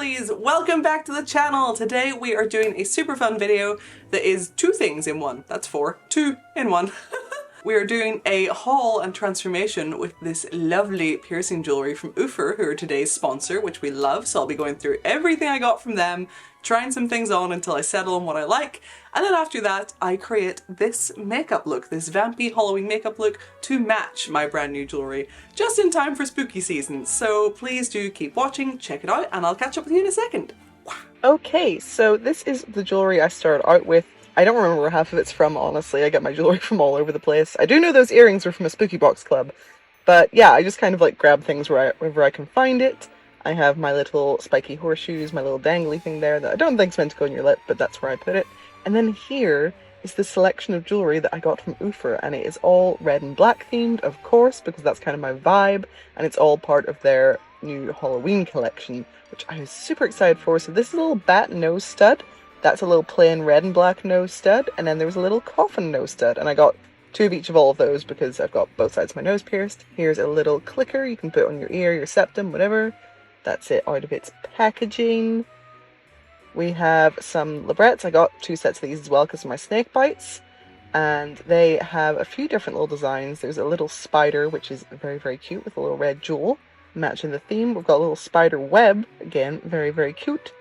lovelies! Welcome back to the channel! Today we are doing a super fun video that is two things in one. That's four. Two in one. We are doing a haul and transformation with this lovely piercing jewellery from Oufer, who are today's sponsor, which we love, so I'll be going through everything I got from them, trying some things on until I settle on what I like, and then after that I create this makeup look, this vampy Halloween makeup look to match my brand new jewellery, just in time for spooky season. So please do keep watching, check it out, and I'll catch up with you in a second. Okay, so this is the jewellery I started out with. I don't remember where half of it's from, honestly. I get my jewellery from all over the place. I do know those earrings were from a spooky box club. But yeah, I just kind of like grab things wherever I can find it. I have my little spiky horseshoes, my little dangly thing there that I don't think's meant to go on your lip, but that's where I put it. And then here is the selection of jewellery that I got from Oufer, and it is all red and black themed, of course, because that's kind of my vibe, and it's all part of their new Halloween collection, which I was super excited for. So this is a little bat nose stud. That's a little plain red and black nose stud, and then there was a little coffin nose stud, and I got two of each of all of those because I've got both sides of my nose pierced. Here's a little clicker you can put on your ear, your septum, whatever. That's it out of its packaging. We have some librets. I got two sets of these as well because of my snake bites, and they have a few different little designs. There's a little spider, which is very, very cute, with a little red jewel, matching the theme. We've got a little spider web, again, very, very cute.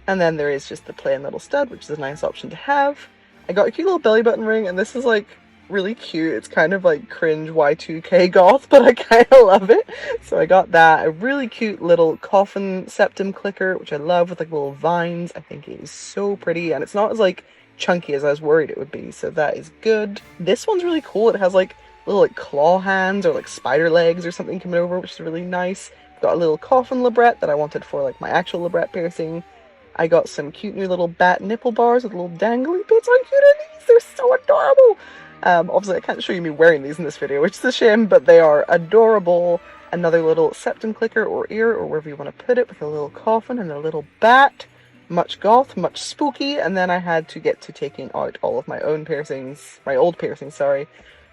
And then there is just the plain little stud, which is a nice option to have. I got a cute little belly button ring, and this is like really cute. It's kind of like cringe Y2K goth, but I kind of love it. So I got that. A really cute little coffin septum clicker, which I love, with like little vines. I think it is so pretty, and it's not as like chunky as I was worried it would be, so that is good. This one's really cool. It has like little like claw hands or like spider legs or something coming over, which is really nice. I've got a little coffin libret that I wanted for like my actual libret piercing. I got some cute new little bat nipple bars with little dangly bits. How cute are these? They're so adorable! Obviously I can't show you me wearing these in this video, which is a shame, but they are adorable. Another little septum clicker or ear, or wherever you want to put it, with a little coffin and a little bat. Much goth, much spooky, and then I had to get to taking out all of my own piercings, my old piercings, sorry,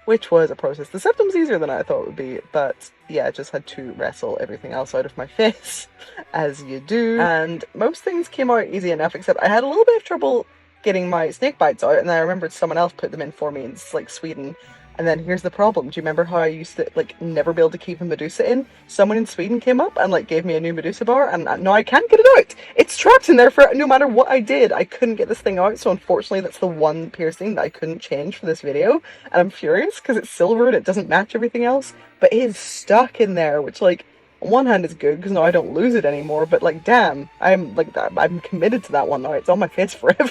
which was a process. The septum's easier than I thought it would be, but yeah, I just had to wrestle everything else out of my face, as you do. And most things came out easy enough, except I had a little bit of trouble getting my snake bites out, and then I remembered someone else put them in for me in like Sweden. And then here's the problem. Do you remember how I used to like never be able to keep a Medusa in? Someone in Sweden came up and like gave me a new Medusa bar, and now I can't get it out. It's trapped in there for no matter what I did. I couldn't get this thing out, so unfortunately that's the one piercing that I couldn't change for this video. And I'm furious because it's silver and it doesn't match everything else, but it is stuck in there, which like on one hand is good because now I don't lose it anymore, but like damn, I'm committed to that one now. It's on my face forever.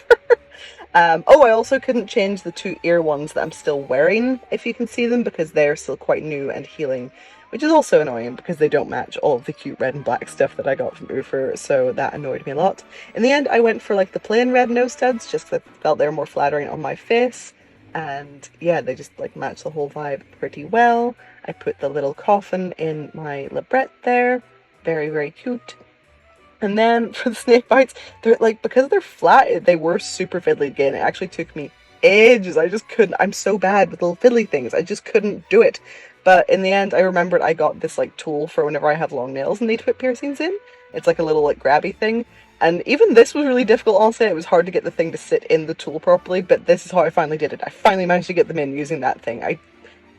Oh, I also couldn't change the two ear ones that I'm still wearing, if you can see them, because they're still quite new and healing, which is also annoying because they don't match all of the cute red and black stuff that I got from Oufer, so that annoyed me a lot. In the end, I went for like the plain red nose studs, just because I felt they were more flattering on my face, and yeah, they just like match the whole vibe pretty well. I put the little coffin in my libret there, very, very cute. And then for the snake bites, they're like, because they're flat, they were super fiddly again. It actually took me ages. I just couldn't. I'm so bad with little fiddly things. I just couldn't do it. But in the end, I remembered I got this like tool for whenever I have long nails and need to put piercings in. It's like a little like grabby thing. And even this was really difficult, honestly. It was hard to get the thing to sit in the tool properly, but this is how I finally did it. I finally managed to get them in using that thing. I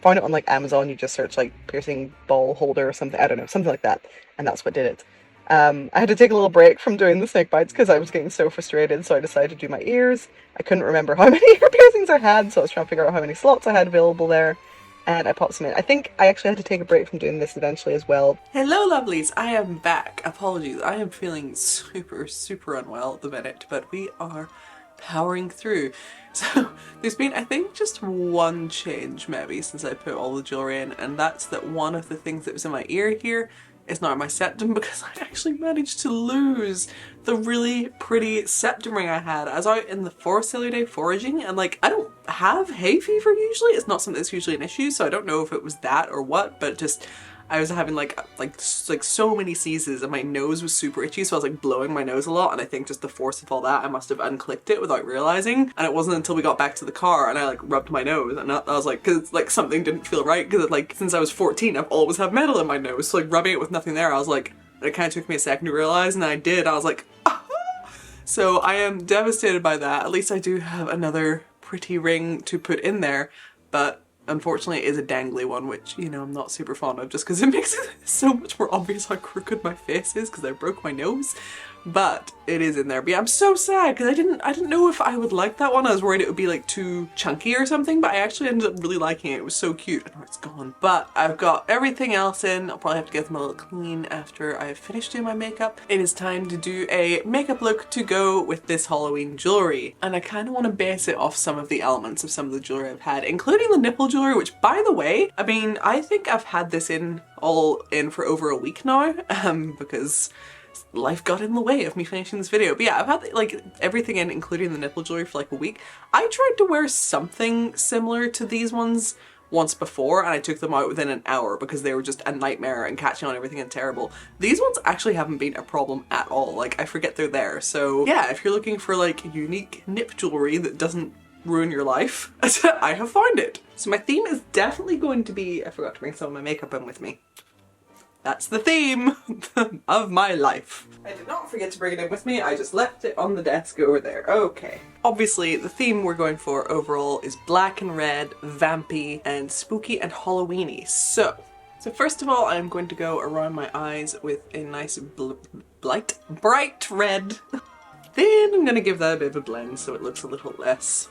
found it on like Amazon. You just search like piercing ball holder or something. I don't know, something like that. And that's what did it. I had to take a little break from doing the snake bites because I was getting so frustrated, so I decided to do my ears. I couldn't remember how many ear piercings I had, so I was trying to figure out how many slots I had available there, and I popped some in. I think I actually had to take a break from doing this eventually as well. Hello lovelies, I am back. Apologies, I am feeling super, super unwell at the minute, but we are powering through. So there's been, I think, just one change maybe since I put all the jewellery in, and that's that one of the things that was in my ear here is not my septum, because I actually managed to lose the really pretty septum ring I had. I was out in the forest the other day foraging, and like I don't have hay fever usually. It's not something that's usually an issue, so I don't know if it was that or what, but just I was having like so many sneezes and my nose was super itchy, so I was like blowing my nose a lot, and I think just the force of all that I must have unclipped it without realizing. And it wasn't until we got back to the car and I like rubbed my nose, and I was like, because like something didn't feel right, because like since I was 14 I've always had metal in my nose, so like rubbing it with nothing there I was like, And it kind of took me a second to realize, and I did. I was like, ah! So I am devastated by that. At least I do have another pretty ring to put in there, but unfortunately it is a dangly one, which, you know, I'm not super fond of just because it makes it so much more obvious how crooked my face is because I broke my nose. But it is in there. But yeah, I'm so sad because I didn't know if I would like that one. I was worried it would be like too chunky or something, but I actually ended up really liking it. It was so cute. I know it's gone. But I've got everything else in. I'll probably have to get them a little clean after I've finished doing my makeup. It is time to do a makeup look to go with this Halloween jewellery. And I kind of want to base it off some of the elements of some of the jewellery I've had, including the nipple jewellery, which, by the way, I mean, I think I've had this all in for over a week now, because life got in the way of me finishing this video. But yeah, I've had like everything in, including the nipple jewelry, for like a week. I tried to wear something similar to these ones once before and I took them out within an hour because they were just a nightmare and catching on everything and terrible. These ones actually haven't been a problem at all. Like, I forget they're there. So yeah, if you're looking for like unique nip jewelry that doesn't ruin your life, I have found it. So my theme is definitely going to be, I forgot to bring some of my makeup in with me. That's the theme of my life. I did not forget to bring it in with me, I just left it on the desk over there. Okay. Obviously, the theme we're going for overall is black and red, vampy, and spooky and Halloweeny. So first of all, I'm going to go around my eyes with a nice bright red. Then I'm going to give that a bit of a blend so it looks a little less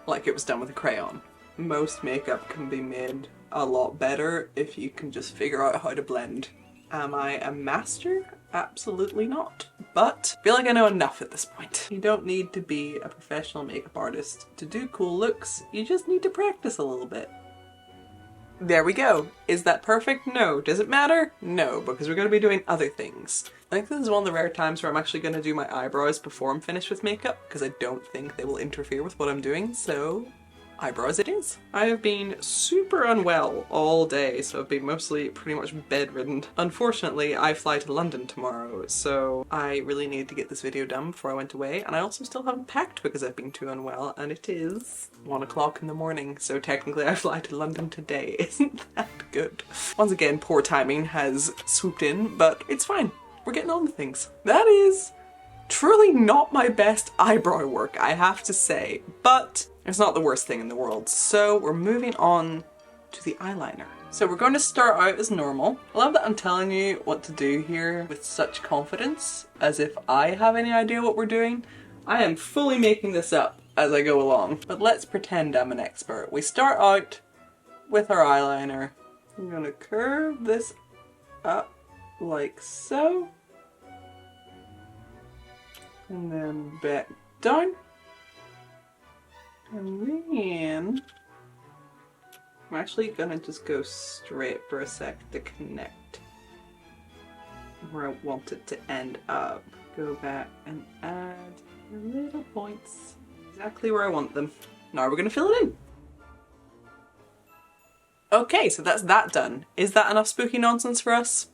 like it was done with a crayon. Most makeup can be made a lot better if you can just figure out how to blend. Am I a master? Absolutely not. But I feel like I know enough at this point. You don't need to be a professional makeup artist to do cool looks. You just need to practice a little bit. There we go. Is that perfect? No. Does it matter? No, because we're going to be doing other things. I think this is one of the rare times where I'm actually going to do my eyebrows before I'm finished with makeup, because I don't think they will interfere with what I'm doing, so eyebrows it is. I have been super unwell all day, so I've been mostly pretty much bedridden. Unfortunately, I fly to London tomorrow, so I really needed to get this video done before I went away, and I also still haven't packed because I've been too unwell, and it is 1 o'clock in the morning, so technically I fly to London today. Isn't that good? Once again, poor timing has swooped in, but it's fine. We're getting on with things. That is truly not my best eyebrow work, I have to say, but it's not the worst thing in the world. So we're moving on to the eyeliner. So we're going to start out as normal. I love that I'm telling you what to do here with such confidence, as if I have any idea what we're doing. I am fully making this up as I go along, but let's pretend I'm an expert. We start out with our eyeliner. I'm going to curve this up like so, and then back down. And then I'm actually gonna just go straight for a sec to connect where I want it to end up. Go back and add little points exactly where I want them. Now we're gonna fill it in. Okay, so that's that done. Is that enough spooky nonsense for us?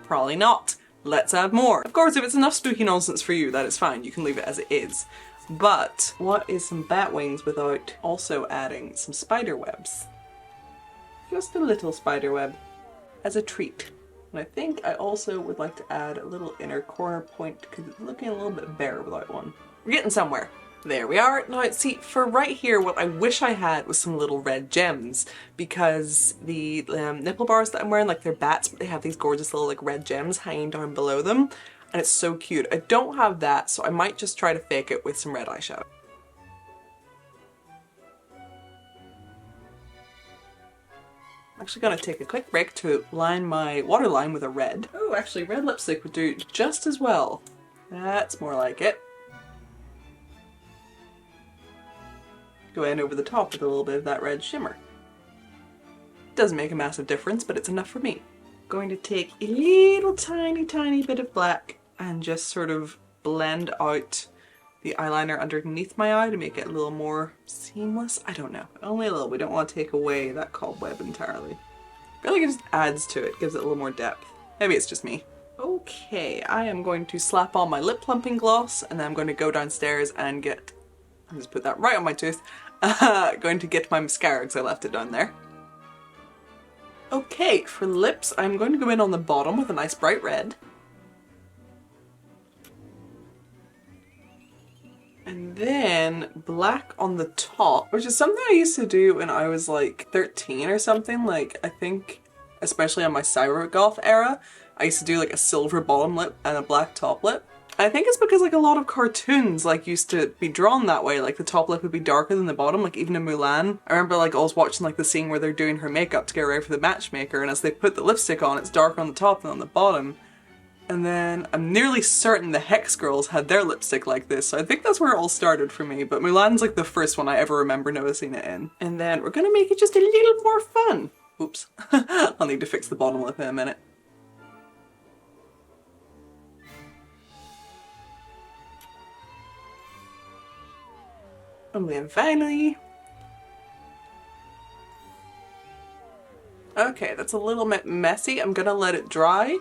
Probably not. Let's add more. Of course, if it's enough spooky nonsense for you, that is fine. You can leave it as it is. But what is some bat wings without also adding some spider webs? Just a little spider web as a treat. And I think I also would like to add a little inner corner point because it's looking a little bit bare without one. We're getting somewhere. There we are. Now, see, for right here, what I wish I had was some little red gems, because the nipple bars that I'm wearing, like, they're bats, but they have these gorgeous little like red gems hanging down below them. And it's so cute. I don't have that, so I might just try to fake it with some red eyeshadow. I'm actually gonna take a quick break to line my waterline with a red. Oh, actually red lipstick would do just as well. That's more like it. Go in over the top with a little bit of that red shimmer. Doesn't make a massive difference, but it's enough for me. Going to take a little tiny bit of black and just sort of blend out the eyeliner underneath my eye to make it a little more seamless. I don't know. Only a little. We don't want to take away that cobweb entirely. I feel like it just adds to it, gives it a little more depth. Maybe it's just me. Okay, I am going to slap on my lip plumping gloss, and then I'm going to go downstairs and get, I'll just put that right on my tooth, going to get my mascara because I left it down there. Okay, for lips, I'm going to go in on the bottom with a nice bright red. And then black on the top, which is something I used to do when I was like 13 or something. Like, I think, especially on my cyber golf era, I used to do like a silver bottom lip and a black top lip. I think it's because like a lot of cartoons like used to be drawn that way, like the top lip would be darker than the bottom, like even in Mulan. I remember like I was watching like the scene where they're doing her makeup to get ready for the matchmaker, and as they put the lipstick on, it's darker on the top than on the bottom. And then I'm nearly certain the Hex girls had their lipstick like this, so I think that's where it all started for me, but Mulan's like the first one I ever remember noticing it in. And then we're gonna make it just a little more fun. Oops. I'll need to fix the bottom lip in a minute. And then finally... Okay, that's a little bit messy. I'm gonna let it dry.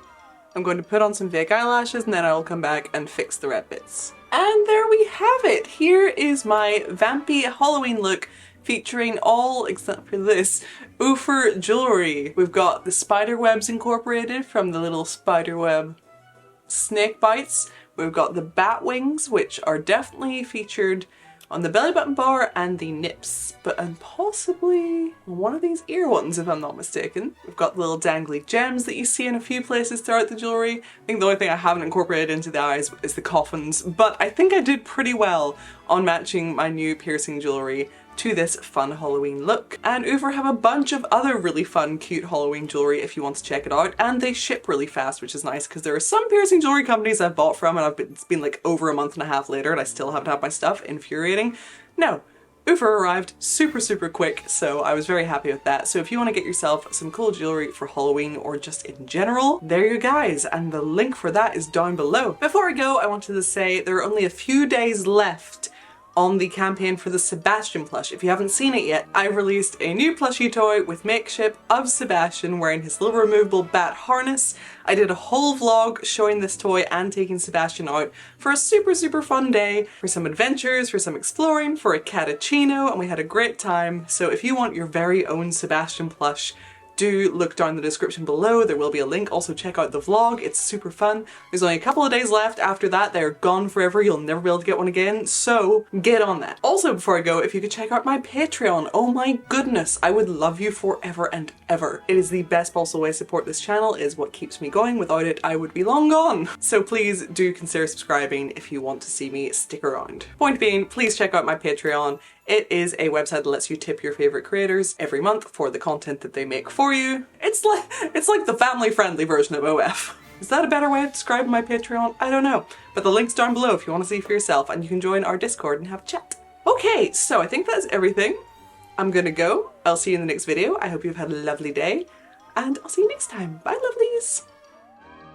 I'm going to put on some fake eyelashes and then I will come back and fix the red bits. And there we have it! Here is my vampy Halloween look featuring all, except for this, Oufer jewellery. We've got the spider webs incorporated from the little spider web snake bites. We've got the bat wings, which are definitely featured on the belly button bar and the nips, and possibly one of these ear ones if I'm not mistaken. We've got little dangly gems that you see in a few places throughout the jewellery. I think the only thing I haven't incorporated into the eyes is the coffins, but I think I did pretty well on matching my new piercing jewellery to this fun Halloween look. And Oufer have a bunch of other really fun, cute Halloween jewellery if you want to check it out, and they ship really fast, which is nice because there are some piercing jewellery companies I've bought from and it's been like over a month and a half later and I still haven't had my stuff. Infuriating. No, Oufer arrived super quick, so I was very happy with that. So if you want to get yourself some cool jewellery for Halloween or just in general, there you guys, and the link for that is down below. Before I go, I wanted to say there are only a few days left on the campaign for the Sebastian plush. If you haven't seen it yet, I released a new plushie toy with makeship of Sebastian wearing his little removable bat harness. I did a whole vlog showing this toy and taking Sebastian out for a super fun day, for some adventures, for some exploring, for a cappuccino, and we had a great time. So if you want your very own Sebastian plush, do look down the description below, there will be a link. Also check out the vlog, it's super fun. There's only a couple of days left, after that they're gone forever, you'll never be able to get one again, so get on that. Also before I go, if you could check out my Patreon, oh my goodness, I would love you forever and ever. It is the best possible way to support this channel, it is what keeps me going, without it I would be long gone. So please do consider subscribing if you want to see me stick around. Point being, please check out my Patreon. It is a website that lets you tip your favorite creators every month for the content that they make for you. It's like the family-friendly version of OF. Is that a better way of describing my Patreon? I don't know. But the link's down below if you want to see for yourself, and you can join our Discord and have a chat. Okay, so I think that's everything. I'm gonna go. I'll see you in the next video. I hope you've had a lovely day, and I'll see you next time. Bye, lovelies!